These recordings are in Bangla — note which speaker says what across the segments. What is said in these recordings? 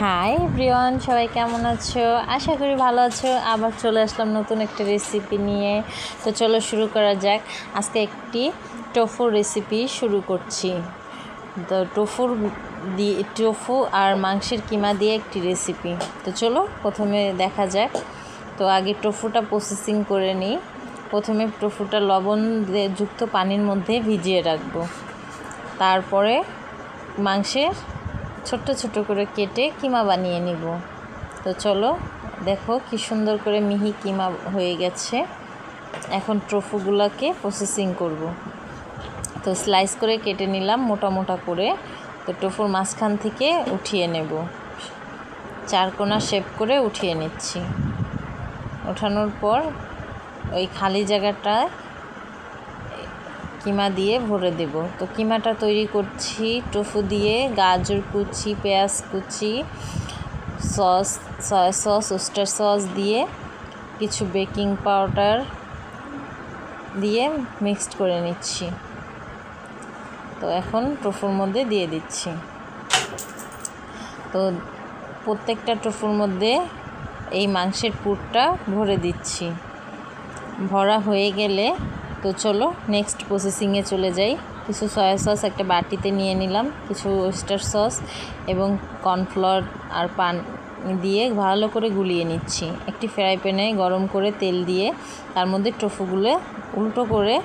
Speaker 1: হাই এভরিওয়ান, সবাই কেমন আছো? আশা করি ভালো আছো। আবার চলে আসলাম নতুন একটা রেসিপি নিয়ে। তো চলো শুরু করা যাক। আজকে একটি টোফুর রেসিপি শুরু করছি। তো টোফু আর মাংসের কিমা দিয়ে একটি রেসিপি। তো চলো প্রথমে দেখা যাক। তো আগে টোফুটা প্রসেসিং করে নিই। প্রথমে টোফুটা লবণ যুক্ত পানির মধ্যে ভিজিয়ে রাখবো। তারপরে মাংসের ছোট্ট ছোট করে কেটে কিমা বানিয়ে নিব। তো চলো দেখো কি সুন্দর করে মিহি কিমা হয়ে গেছে। এখন টোফুগুলোকে প্রসেসিং করব। তো স্লাইস করে কেটে নিলাম মোটা মোটা করে। তো টোফুর মাঝখান থেকে উঠিয়ে নেব, চারকোনা শেপ করে উঠিয়ে নিচ্ছি। ওঠানোর পর ওই খালি জায়গাটায় কিমা দিয়ে ভরে দেব। তো কিমাটা তৈরি করছি টোফু দিয়ে, গাজর কুচি, পেঁয়াজ কুচি, সয়া সস, ওস্টার সস দিয়ে, কিছু বেকিং পাউডার দিয়ে মিক্সড করে নিচ্ছি। তো এখন টোফুর মধ্যে দিয়ে দিচ্ছি। তো প্রত্যেকটা টোফুর মধ্যে এই মাংসের পুরটা ভরে দিচ্ছি। ভরা হয়ে গেলে তো চলো নেক্সট প্রসেসিংয়ে চলে যাই। কিছু সয়া সস একটা বাটিতে নিয়ে নিলাম, কিছু ওয়েস্টার সস এবং কর্নফ্লাওয়ার আর পানি দিয়ে ভালো করে গুলিয়ে নিচ্ছি। একটি ফ্রাই প্যানে গরম করে তেল দিয়ে তার মধ্যে টোফুগুলো উল্টো করে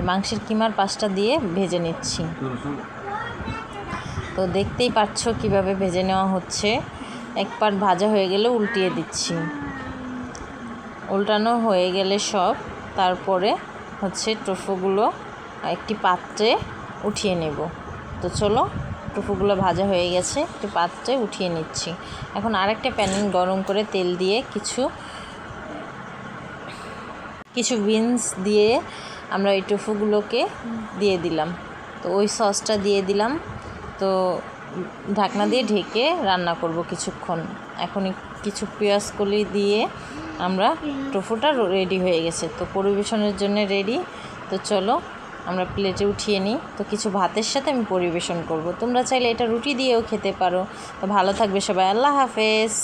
Speaker 1: মাংসের কিমার পাশটা দিয়ে ভেজে নিচ্ছি। তো দেখতেই পাচ্ছ কিভাবে ভেজে নেওয়া হচ্ছে। এক পাট ভাজা হয়ে গেলে উল্টিয়ে দিচ্ছি। উল্টানো হয়ে গেলে সব, তারপরে টোফুগুলো একটি পাত্রে উঠিয়ে নেব। তো চলো টোফুগুলো ভাজা হয়ে গেছে, একটি পাত্রে উঠিয়ে নিচ্ছি। এখন আরেকটা প্যান গরম করে তেল দিয়ে কিছু বিনস দিয়ে আমরা এই টোফুগুলোকে দিয়ে দিলাম। তো ওই সসটা দিয়ে দিলাম। তো ঢাকনা দিয়ে ঢেকে রান্না করব কিছুক্ষণ। এখন কিছু পেঁয়াজ কলি দিয়ে আমরা টোফুটা রেডি হয়ে গেছে। তো পরিবেশনের জন্য রেডি। তো চলো আমরা প্লেটে উঠিয়ে নিই। তো কিছু ভাতের সাথে আমি পরিবেশন করব। তোমরা চাইলে এটা রুটি দিয়েও খেতে পারো। তো ভালো থাকবে সবাই। আল্লাহ হাফেজ।